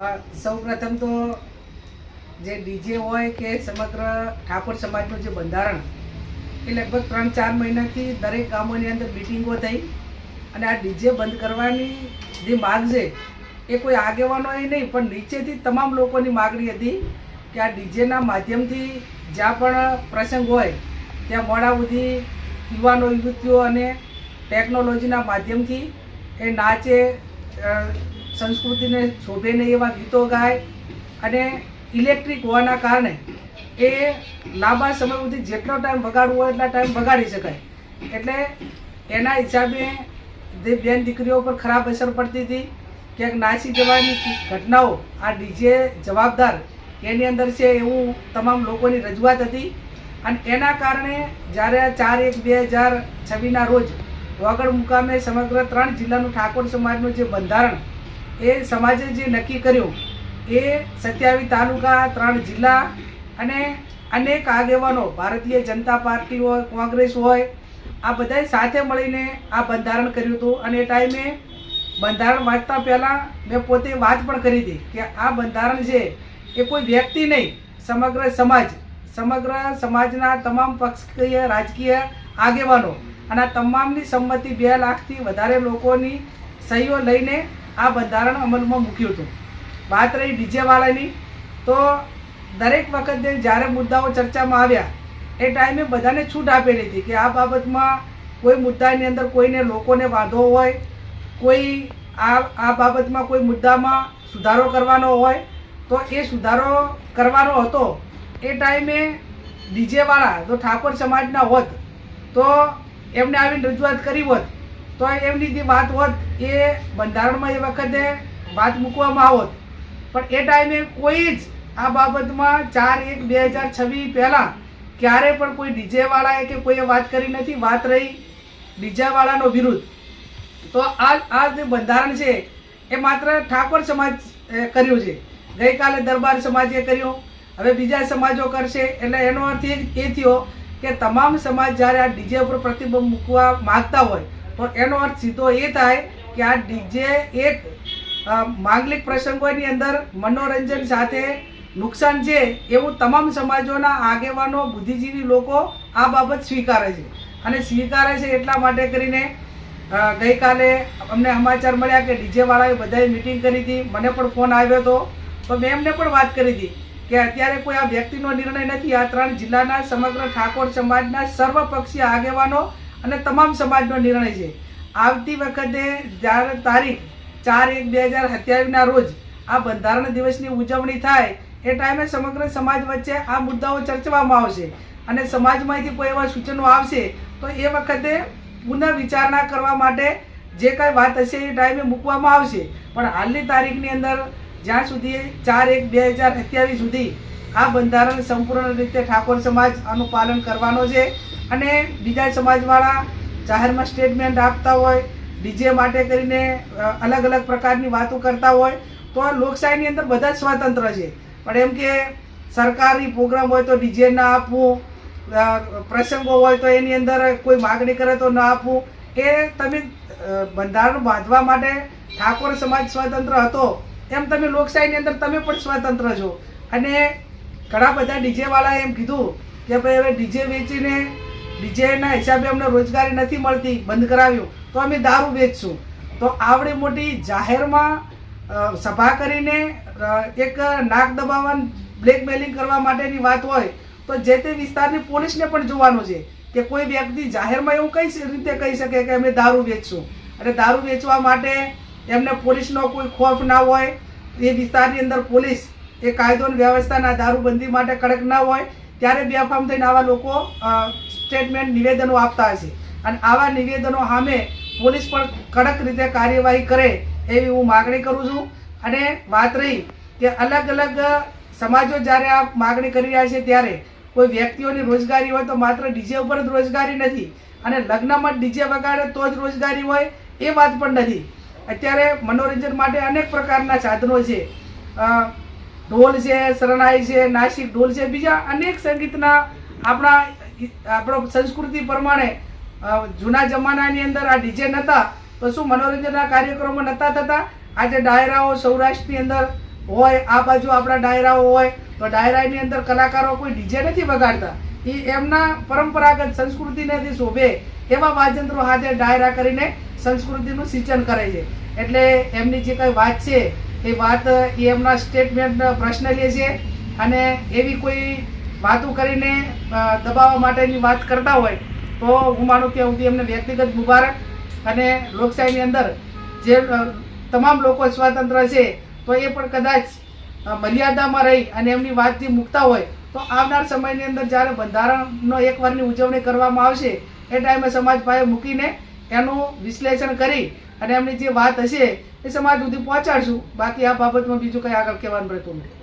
સૌ પ્રથમ તો જે ડીજે હોય કે સમગ્ર ઠાકોર સમાજનું જે બંધારણ એ લગભગ 3-4 મહિનાથી દરેક ગામોની અંદર મિટિંગો થઈ અને આ ડીજે બંધ કરવાની જે માગ છે એ કોઈ આગેવાનો એ નહીં પણ નીચેથી તમામ લોકોની માગણી હતી કે આ ડીજેના માધ્યમથી જ્યાં પણ પ્રસંગ હોય ત્યાં મોડા સુધી યુવાનો યુવતીઓ અને ટેકનોલોજીના માધ્યમથી એ નાચે, સંસ્કૃતિને શોભે નહીં એવા ગીતો ગાય અને ઇલેક્ટ્રિક હોવાના કારણે એ લાંબા સમય સુધી જેટલો ટાઈમ વગાડવો હોય એટલા ટાઈમ વગાડી શકાય. એટલે એના હિસાબે જે બેન દીકરીઓ પર ખરાબ અસર પડતી હતી, ક્યાંક નાસી જવાની ઘટનાઓ આ ડીજે જવાબદાર એની અંદર છે એવું તમામ લોકોની રજૂઆત હતી. અને એના કારણે જ્યારે 4/1/2026ના રોજ વાગડ મુકામે સમગ્ર 3 જિલ્લાનું ઠાકોર સમાજનું જે બંધારણ એ સમાજે જે નક્કી કર્યું એ 27 તાલુકા, 3 જિલ્લા અને અનેક આગેવાનો, ભારતીય જનતા પાર્ટી હોય, કોંગ્રેસ હોય, આ બધાએ સાથે મળીને આ બંધારણ કર્યું હતું. અને એ ટાઈમે બંધારણ વાંચતા પહેલાં મેં પોતે વાત પણ કરી હતી કે આ બંધારણ છે એ કોઈ વ્યક્તિ નહીં, સમગ્ર સમાજના તમામ પક્ષીય રાજકીય આગેવાનો અને આ તમામની સંમતિ 2 લાખથી વધારે લોકોની સહીઓ લઈને આ બંધારણ અમલમાં મૂક્યું હતું. વાત રહી ડીજેવાળાની, તો દરેક વખતે જ્યારે મુદ્દાઓ ચર્ચામાં આવ્યા એ ટાઈમે બધાને છૂટ આપેલી હતી કે આ બાબતમાં કોઈ મુદ્દાની અંદર કોઈને લોકોને વાંધો હોય, કોઈ આ બાબતમાં કોઈ મુદ્દામાં સુધારો કરવાનો હોય તો એ સુધારો કરવાનો હતો. એ ટાઈમે ડીજેવાળા જો ઠાકોર સમાજના હોત તો એમને આવીને રજૂઆત કરી હોત તો એમની જે વાત હોત એ બંધારણમાં એ વખતે વાત મૂકવામાં આવત. પણ એ ટાઈમે કોઈ જ આ બાબતમાં 4/1/2026 પહેલાં ક્યારે પણ કોઈ ડીજેવાળાએ કે કોઈએ વાત કરી નથી. વાત રહી ડીજેવાળાનો વિરુદ્ધ, તો આ જે બંધારણ છે એ માત્ર ઠાકોર સમાજ કર્યું છે. ગઈકાલે દરબાર સમાજે કર્યું, હવે બીજા સમાજો કરશે. એટલે એનો અર્થ એ થયો કે તમામ સમાજ જ્યારે આ ડીજે ઉપર પ્રતિબંધ મૂકવા માગતા હોય તો એનો અર્થ સીધો એ થાય કે આ ડીજે એક માંગલિક પ્રસંગોની અંદર મનોરંજન સાથે નુકસાન છે એવું તમામ સમાજોના આગેવાનો, બુદ્ધિજીવી લોકો આ બાબત સ્વીકારે છે. અને સ્વીકારે છે એટલા માટે કરીને ગઈકાલે અમને સમાચાર મળ્યા કે ડીજેવાળાએ બધાએ મિટિંગ કરી હતી. મને પણ ફોન આવ્યો હતો તો મેં એમને પણ વાત કરી હતી કે અત્યારે કોઈ આ વ્યક્તિનો નિર્ણય નથી, આ 3 જિલ્લાના સમગ્ર ઠાકોર સમાજના સર્વપક્ષીય આગેવાનો અને તમામ સમાજનો નિર્ણય છે. આવતી વખતે જ્યારે તારીખ 4/1/2027ના રોજ આ બંધારણ દિવસની ઉજવણી થાય એ ટાઈમે સમગ્ર સમાજ વચ્ચે આ મુદ્દાઓ ચર્ચવામાં આવશે અને સમાજમાંથી કોઈ એવા સૂચનો આવશે તો એ વખતે પુનઃ વિચારણા કરવા માટે જે કાંઈ વાત હશે એ ટાઈમે મૂકવામાં આવશે. પણ હાલની તારીખની અંદર જ્યાં સુધી 4/1/2027 સુધી આ બંધારણ સંપૂર્ણ રીતે ઠાકોર સમાજ આનું પાલન કરવાનો છે. અને બીજા સમાજવાળા જાહેરમાં સ્ટેટમેન્ટ આપતા હોય, ડીજે માટે કરીને અલગ અલગ પ્રકારની વાતો કરતા હોય તો લોકશાહીની અંદર બધા જ સ્વતંત્ર છે. પણ એમ કે સરકારી પ્રોગ્રામ હોય તો ડીજે ના આપવું, પ્રસંગો હોય તો એની અંદર કોઈ માગણી કરે તો ના આપવું, એ તમે બંધારણ બાંધવા માટે ઠાકોર સમાજ સ્વતંત્ર હતો એમ તમે લોકશાહીની અંદર તમે પણ સ્વતંત્ર છો. અને ઘણા બધા ડીજેવાળાએ એમ કીધું કે ભાઈ હવે ડીજે વેચીને ડીજેના હિસાબે અમને રોજગારી નથી મળતી, બંધ કરાવ્યું તો અમે દારૂ વેચશું. તો આવડી મોટી જાહેરમાં સભા કરીને એક નાક દબાવવા, બ્લેકમેલિંગ કરવા માટેની વાત હોય તો જે તે વિસ્તારની પોલીસને પણ જોવાનું છે કે કોઈ વ્યક્તિ જાહેરમાં એવું કઈ રીતે કહી શકે કે અમે દારૂ વેચશું. અને દારૂ વેચવા માટે એમને પોલીસનો કોઈ ખોફ ના હોય, એ વિસ્તારની અંદર પોલીસ એ કાયદો અને વ્યવસ્થાના દારૂબંધી માટે કડક ના હોય ત્યારે બેફામ થઈને આવા લોકો સ્ટેટમેન્ટ, નિવેદનો આપતા હશે. અને આવા નિવેદનો સામે પોલીસ પણ કડક રીતે કાર્યવાહી કરે એવી હું માગણી કરું છું. અને વાત રહી કે અલગ અલગ સમાજો જ્યારે આ માગણી કરી રહ્યા છે ત્યારે કોઈ વ્યક્તિઓની રોજગારી હોય તો માત્ર ડીજે ઉપર જ રોજગારી નથી અને લગ્નમાં ડીજે વગાડે તો જ રોજગારી હોય એ વાત પણ નથી. અત્યારે મનોરંજન માટે અનેક પ્રકારના સાધનો છે, ઢોલ છે, શરણાઈ છે, નાસિક ઢોલ છે, બીજા અનેક સંગીતના આપણો સંસ્કૃતિ પ્રમાણે જૂના જમાનાની અંદર આ ડીજે નહોતા તો શું મનોરંજનના કાર્યક્રમો નહોતા થતા? આજે ડાયરાઓ સૌરાષ્ટ્રની અંદર હોય, આ બાજુ આપણા ડાયરાઓ હોય તો ડાયરાની અંદર કલાકારો કોઈ ડીજે નથી વગાડતા, એ એમના પરંપરાગત સંસ્કૃતિને શોભે એવા વાદ્યંત્રો હાથે ડાયરા કરીને સંસ્કૃતિનું સિંચન કરે છે. એટલે એમની જે કંઈ વાત છે એ વાત એ એમના સ્ટેટમેન્ટ પ્રશ્ન લે છે અને એવી કોઈ વાતો કરીને દબાવવા માટેની વાત કરતા હોય તો હું માનું ત્યાં સુધી એમને વ્યક્તિગત મુબારક. અને લોકશાહીની અંદર જે તમામ લોકો સ્વતંત્ર છે તો એ પણ કદાચ મર્યાદામાં રહી અને એમની વાત જે મૂકતા હોય તો આવનાર સમયની અંદર જ્યારે બંધારણનો એકવારની ઉજવણી કરવામાં આવશે એ ટાઈમે સમાજ પાસે મૂકીને એનું વિશ્લેષણ કરી અને એમની જે વાત હશે એ સમાજ સુધી પહોંચાડશું. બાકી આ બાબતમાં બીજું કંઈ આગળ કહેવાનું રહેતું નથી.